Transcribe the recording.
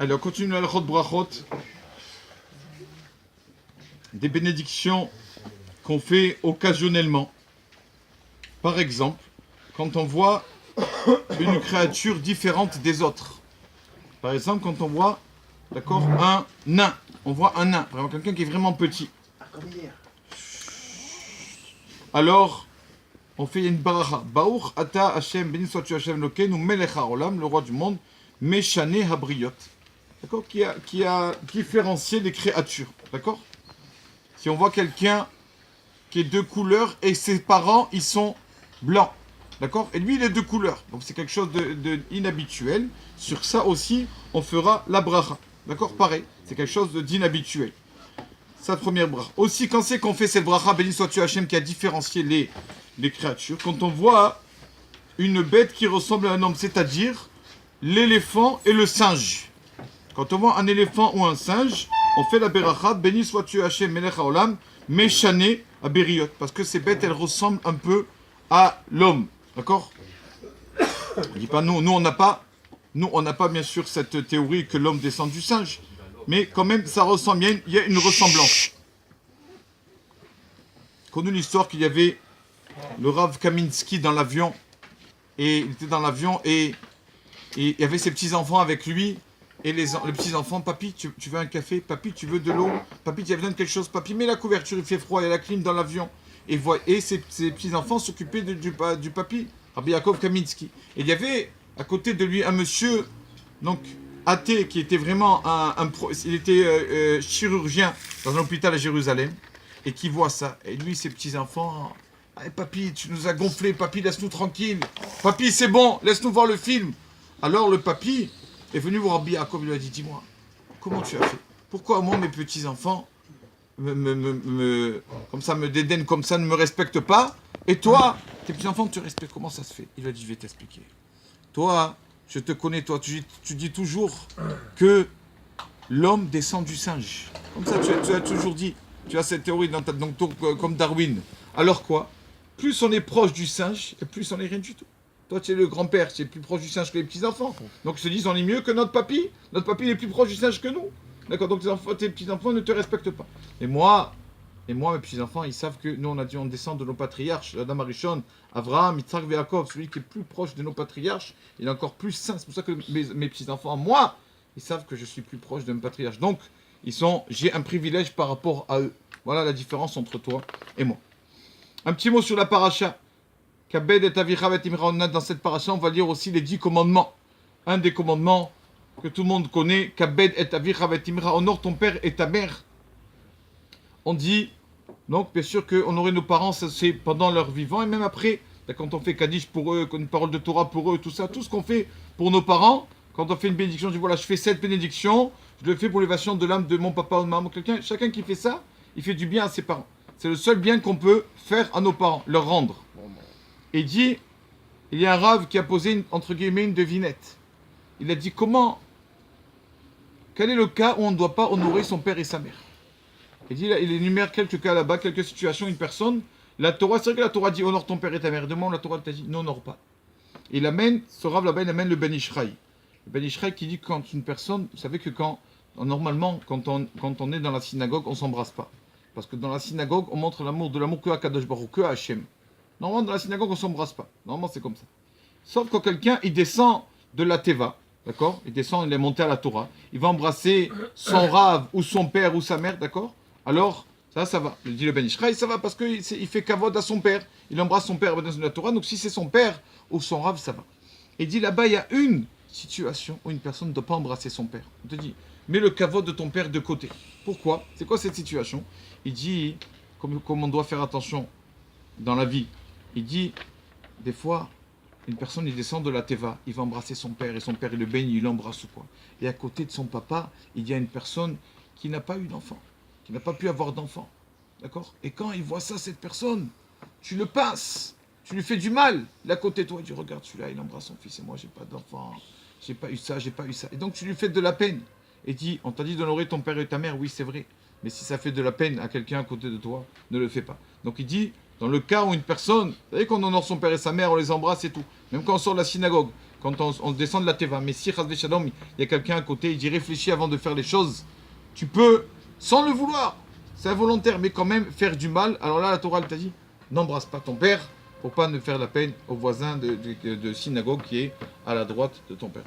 Allez, on continue la Chod Brachot. Des bénédictions qu'on fait occasionnellement. Par exemple, quand on voit une créature différente des autres. Par exemple, quand on voit, d'accord, un nain. On voit un nain, vraiment quelqu'un qui est vraiment petit. Alors, on fait une baracha. Baruch ata Hashem, béni sois-tu Hashem Lokeinu, melech haolam, le roi du monde, meshane habriot. D'accord, qui a différencié les créatures. D'accord. Si on voit quelqu'un qui est de couleur et ses parents, ils sont blancs. D'accord. Et lui, il est de couleur. Donc, c'est quelque chose de inhabituel. Sur ça aussi, on fera la bracha. D'accord. Pareil, c'est quelque chose d'inhabituel. Sa première bracha. Aussi, quand c'est qu'on fait cette bracha, béni sois-tu Hashem, qui a différencié les créatures, quand on voit une bête qui ressemble à un homme, c'est-à-dire l'éléphant et le singe. Quand on voit un éléphant ou un singe, on fait la bracha, béni sois-tu Hashem, melech haolam, meshane aberiot, parce que ces bêtes, elles ressemblent un peu à l'homme. D'accord. On dit pas nous on n'a pas bien sûr cette théorie que l'homme descend du singe, mais quand même ça ressemble, il y a une ressemblance. Connu l'histoire qu'il y avait le Rav Kaminsky dans l'avion, et il était dans l'avion et il y avait ses petits-enfants avec lui, et les petits-enfants, papy, tu veux un café, papy, tu veux de l'eau, papy, tu as besoin de quelque chose, papy, mets la couverture, il fait froid, il y a la clim dans l'avion. Et ses petits-enfants s'occupaient du papy, Rabbi Yaakov Kaminsky. Et il y avait à côté de lui un monsieur, donc athée, qui était vraiment il était chirurgien dans un hôpital à Jérusalem, et qui voit ça. Et lui, ses petits-enfants, hey, papy, tu nous as gonflé, papy, laisse-nous tranquille. Papy, c'est bon, laisse-nous voir le film. Alors le papy est venu voir Rabbi Yaakov, il lui a dit, dis-moi, comment tu as fait? Pourquoi moi, mes petits-enfants, comme ça, me dédaignent comme ça, ne me respectent pas? Et toi, tes petits-enfants, tu respectes. Comment ça se fait? Il a dit, je vais t'expliquer. Toi, je te connais, toi, tu dis toujours que l'homme descend du singe. Comme ça, tu as toujours dit. Tu as cette théorie dans ta... Donc, comme Darwin. Alors quoi? Plus on est proche du singe, et plus on est rien du tout. Toi, tu es le grand-père, tu es plus proche du singe que les petits-enfants. Donc, ils se disent, on est mieux que notre papy. Notre papy, il est plus proche du singe que nous. D'accord, donc tes petits-enfants ne te respectent pas. Et moi, mes petits-enfants, ils savent que nous, on a dit, on descend de nos patriarches, Adam Arishon, Avraham, Yitzhak, Yaakov, celui qui est plus proche de nos patriarches, il est encore plus saint. C'est pour ça que mes petits-enfants, moi, ils savent que je suis plus proche de mes patriarches. Donc, j'ai un privilège par rapport à eux. Voilà la différence entre toi et moi. Un petit mot sur la paracha. Kabed et Avicha et Imra, dans cette paracha, on va lire aussi les 10 commandements. Un des commandements que tout le monde connaît, Kabed et Avicha et Imra, honore ton père et ta mère. On dit, donc bien sûr qu'on honorer nos parents, ça c'est pendant leur vivant, et même après, quand on fait Kaddish pour eux, une parole de Torah pour eux, tout ça, tout ce qu'on fait pour nos parents, quand on fait une bénédiction, je dis voilà, je fais cette bénédiction, je le fais pour l'élévation de l'âme de mon papa ou de ma maman, chacun qui fait ça, il fait du bien à ses parents. C'est le seul bien qu'on peut faire à nos parents, leur rendre. Et dit, il y a un rave qui a posé, entre guillemets, une devinette. Il a dit, quel est le cas où on ne doit pas honorer son père et sa mère? Il dit, il énumère quelques cas là-bas, quelques situations, une personne. La Torah, c'est vrai que la Torah dit, honore ton père et ta mère. Demain, la Torah t'a dit, non, honore pas. Et il amène, ce rave là-bas, il amène le Ben Ishraï. Le Ben Ishraï qui dit, quand une personne, vous savez que normalement, quand on est dans la synagogue, on ne s'embrasse pas. Parce que dans la synagogue, on montre l'amour que à Kadosh Baruch, que à Hachem. Normalement, dans la synagogue, on ne s'embrasse pas. Normalement, c'est comme ça. Sauf quand quelqu'un, il descend de la Teva, d'accord? Il descend, il est monté à la Torah. Il va embrasser son rave ou son père ou sa mère, d'accord? Alors, ça va. Il dit le Ben Ishraï, ça va parce qu'il fait kavod à son père. Il embrasse son père dans la Torah. Donc, si c'est son père ou son rave, ça va. Et il dit là-bas, il y a une situation où une personne ne doit pas embrasser son père. On te dit, mets le kavod de ton père de côté. Pourquoi? C'est quoi cette situation? Il dit, comme on doit faire attention dans la vie. Il dit, des fois, une personne, il descend de la Teva, il va embrasser son père, et son père, il le baigne, il l'embrasse ou quoi. Et à côté de son papa, il y a une personne qui n'a pas eu d'enfant, qui n'a pas pu avoir d'enfant. D'accord? Et quand il voit ça, cette personne, tu le passes, tu lui fais du mal. Il est à côté de toi, il dit, regarde celui-là, il embrasse son fils, et moi, j'ai pas d'enfant, j'ai pas eu ça, j'ai pas eu ça. Et donc, tu lui fais de la peine. Et dit, on t'a dit d'honorer ton père et ta mère, oui, c'est vrai. Mais si ça fait de la peine à quelqu'un à côté de toi, ne le fais pas. Donc, il dit, dans le cas où une personne, vous savez qu'on honore son père et sa mère, on les embrasse et tout. Même quand on sort de la synagogue, quand on descend de la Teva. Mais si, Chazvé Shalom, il y a quelqu'un à côté, il dit réfléchis avant de faire les choses. Tu peux, sans le vouloir, c'est involontaire, mais quand même faire du mal. Alors là, la Torah, elle t'a dit, n'embrasse pas ton père pour pas ne faire la peine au voisin de synagogue qui est à la droite de ton père.